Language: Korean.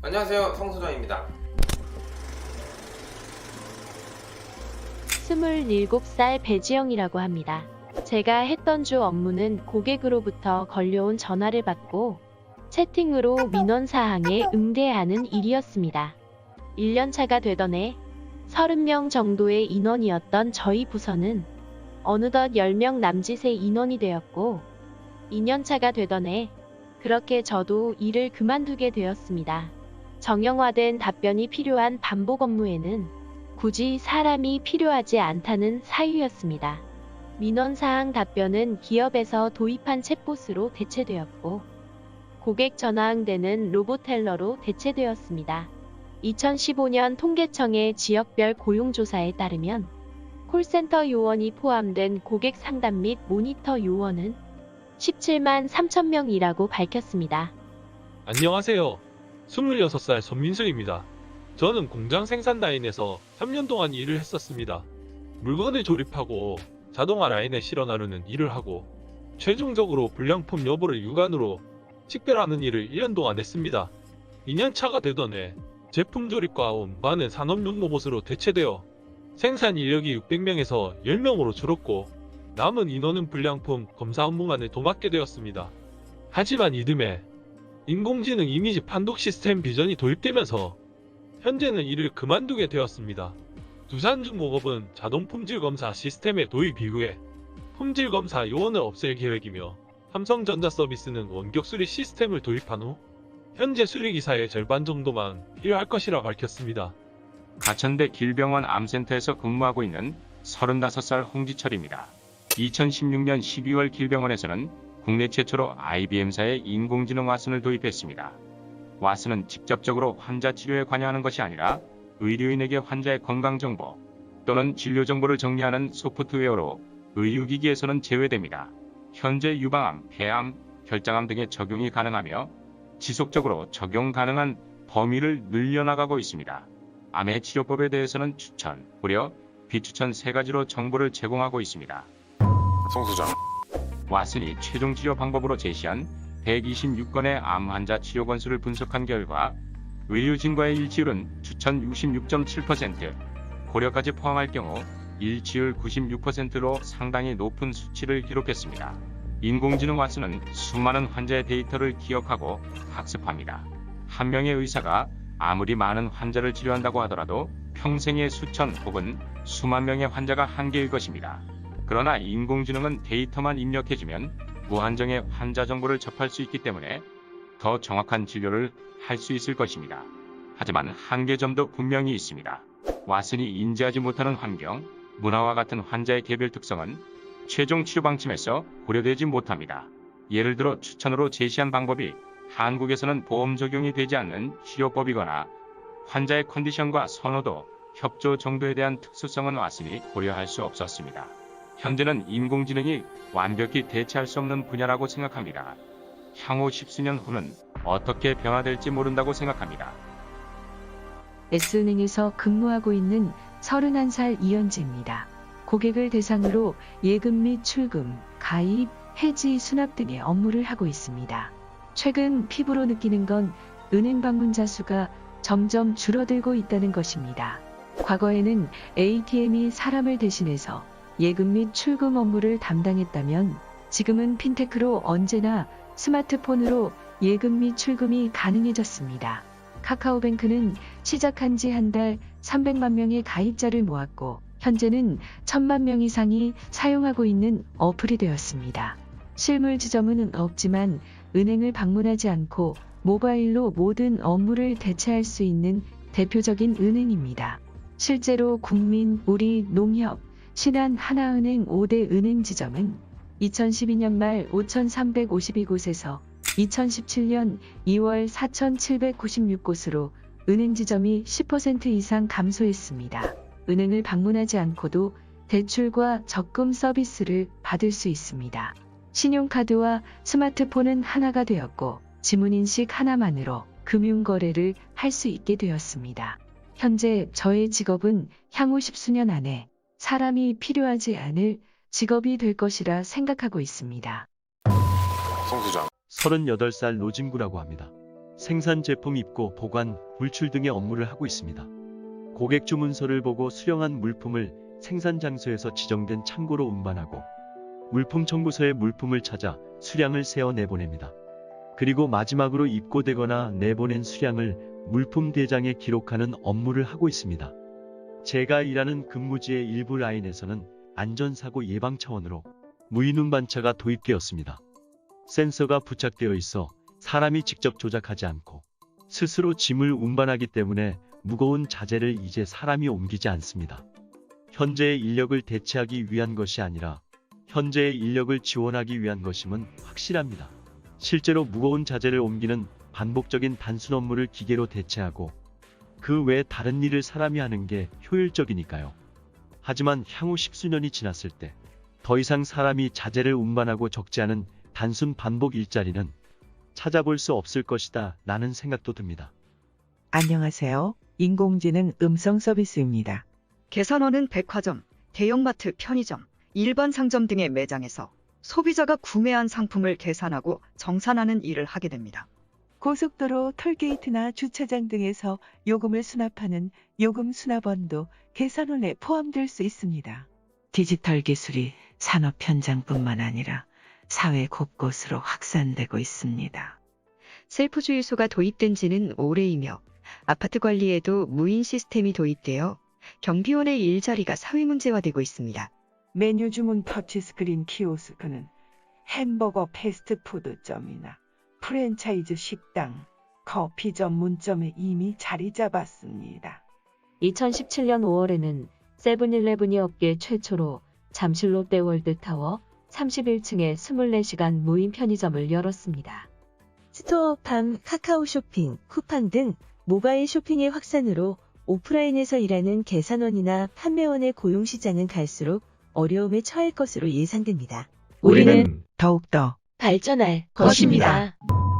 안녕하세요, 성소장입니다. 27살 배지영이라고 합니다. 제가 했던 주 업무는 고객으로부터 걸려온 전화를 받고 채팅으로 민원사항에 응대하는 일이었습니다. 1년차가 되던 해 30명 정도의 인원이었던 저희 부서는 어느덧 10명 남짓의 인원이 되었고 2년차가 되던 해 그렇게 저도 일을 그만두게 되었습니다. 정형화된 답변이 필요한 반복 업무에는 굳이 사람이 필요하지 않다는 사유였습니다. 민원사항 답변은 기업에서 도입한 챗봇으로 대체되었고 고객 전화 응대는 로봇텔러로 대체되었습니다. 2015년 통계청의 지역별 고용조사에 따르면 콜센터 요원이 포함된 고객 상담 및 모니터 요원은 17만 3천 명이라고 밝혔습니다. 안녕하세요. 26살 손민수입니다. 저는 공장 생산 라인에서 3년 동안 일을 했었습니다. 물건을 조립하고 자동화 라인에 실어 나르는 일을 하고 최종적으로 불량품 여부를 육안으로 식별하는 일을 1년 동안 했습니다. 2년 차가 되던 해 제품 조립과 운반은 산업용 로봇으로 대체되어 생산 인력이 600명에서 10명으로 줄었고 남은 인원은 불량품 검사 업무만을 도맡게 되었습니다. 하지만 이듬해 인공지능 이미지 판독 시스템 비전이 도입되면서 현재는 일을 그만두게 되었습니다. 두산중공업은 자동 품질 검사 시스템의 도입 이후에 품질 검사 요원을 없앨 계획이며 삼성전자 서비스는 원격 수리 시스템을 도입한 후 현재 수리기사의 절반 정도만 필요할 것이라 밝혔습니다. 가천대 길병원 암센터에서 근무하고 있는 35살 홍지철입니다. 2016년 12월 길병원에서는 국내 최초로 IBM사의 인공지능 와슨을 도입했습니다. 와슨은 직접적으로 환자 치료에 관여하는 것이 아니라 의료인에게 환자의 건강정보 또는 진료정보를 정리하는 소프트웨어로 의료기기에서는 제외됩니다. 현재 유방암, 폐암, 혈장암 등의 적용이 가능하며 지속적으로 적용 가능한 범위를 늘려나가고 있습니다. 암의 치료법에 대해서는 추천, 고려, 비추천 3가지로 정보를 제공하고 있습니다. 성소장. 와슨이 최종 치료 방법으로 제시한 126건의 암 환자 치료 건수를 분석한 결과 의료진과의 일치율은 추천 66.7%, 고려까지 포함할 경우 일치율 96%로 상당히 높은 수치를 기록했습니다. 인공지능 와슨은 수많은 환자의 데이터를 기억하고 학습합니다. 한 명의 의사가 아무리 많은 환자를 치료한다고 하더라도 평생에 수천 혹은 수만 명의 환자가 한계일 것입니다. 그러나 인공지능은 데이터만 입력해주면 무한정의 환자 정보를 접할 수 있기 때문에 더 정확한 진료를 할 수 있을 것입니다. 하지만 한계점도 분명히 있습니다. 와슨이 인지하지 못하는 환경, 문화와 같은 환자의 개별 특성은 최종 치료 방침에서 고려되지 못합니다. 예를 들어 추천으로 제시한 방법이 한국에서는 보험 적용이 되지 않는 치료법이거나 환자의 컨디션과 선호도, 협조 정도에 대한 특수성은 와슨이 고려할 수 없었습니다. 현재는 인공지능이 완벽히 대체할 수 없는 분야라고 생각합니다. 향후 10수년 후는 어떻게 변화될지 모른다고 생각합니다. S은행에서 근무하고 있는 31살 이현지입니다. 고객을 대상으로 예금 및 출금, 가입, 해지, 수납 등의 업무를 하고 있습니다. 최근 피부로 느끼는 건 은행 방문자 수가 점점 줄어들고 있다는 것입니다. 과거에는 ATM이 사람을 대신해서 예금 및 출금 업무를 담당했다면 지금은 핀테크로 언제나 스마트폰으로 예금 및 출금이 가능해졌습니다. 카카오뱅크는 시작한 지 한 달 300만 명의 가입자를 모았고 현재는 1000만 명 이상이 사용하고 있는 어플이 되었습니다. 실물 지점은 없지만 은행을 방문하지 않고 모바일로 모든 업무를 대체할 수 있는 대표적인 은행입니다. 실제로 국민, 우리, 농협, 신한, 하나은행 5대 은행 지점은 2012년 말 5,352곳에서 2017년 2월 4,796곳으로 은행 지점이 10% 이상 감소했습니다. 은행을 방문하지 않고도 대출과 적금 서비스를 받을 수 있습니다. 신용카드와 스마트폰은 하나가 되었고 지문인식 하나만으로 금융거래를 할 수 있게 되었습니다. 현재 저의 직업은 향후 10수년 안에 사람이 필요하지 않을 직업이 될 것이라 생각하고 있습니다. 성소장. 38살 노진구라고 합니다. 생산 제품 입고, 보관, 물출 등의 업무를 하고 있습니다. 고객 주문서를 보고 수령한 물품을 생산 장소에서 지정된 창고로 운반하고 물품 청구서에 물품을 찾아 수량을 세어 내보냅니다. 그리고 마지막으로 입고되거나 내보낸 수량을 물품 대장에 기록하는 업무를 하고 있습니다. 제가 일하는 근무지의 일부 라인에서는 안전사고 예방 차원으로 무인 운반차가 도입되었습니다. 센서가 부착되어 있어 사람이 직접 조작하지 않고 스스로 짐을 운반하기 때문에 무거운 자재를 이제 사람이 옮기지 않습니다. 현재의 인력을 대체하기 위한 것이 아니라 현재의 인력을 지원하기 위한 것임은 확실합니다. 실제로 무거운 자재를 옮기는 반복적인 단순 업무를 기계로 대체하고 그 외 다른 일을 사람이 하는 게 효율적이니까요. 하지만 향후 십수년이 지났을 때 더 이상 사람이 자재를 운반하고 적지 않은 단순 반복 일자리는 찾아볼 수 없을 것이다 라는 생각도 듭니다. 안녕하세요. 인공지능 음성 서비스입니다. 계산원은 백화점, 대형마트, 편의점, 일반 상점 등의 매장에서 소비자가 구매한 상품을 계산하고 정산하는 일을 하게 됩니다. 고속도로, 톨게이트나 주차장 등에서 요금을 수납하는 요금 수납원도 계산원에 포함될 수 있습니다. 디지털 기술이 산업 현장뿐만 아니라 사회 곳곳으로 확산되고 있습니다. 셀프 주유소가 도입된 지는 오래이며 아파트 관리에도 무인 시스템이 도입되어 경비원의 일자리가 사회 문제화되고 있습니다. 메뉴 주문 터치스크린 키오스크는 햄버거 패스트푸드점이나 프랜차이즈 식당, 커피 전문점에 이미 자리 잡았습니다. 2017년 5월에는 세븐일레븐이 업계 최초로 잠실 롯데월드타워 31층에 24시간 무인 편의점을 열었습니다. 스토어팜, 카카오 쇼핑, 쿠팡 등 모바일 쇼핑의 확산으로 오프라인에서 일하는 계산원이나 판매원의 고용시장은 갈수록 어려움에 처할 것으로 예상됩니다. 우리는 더욱더 발전할 것입니다. 것입니다.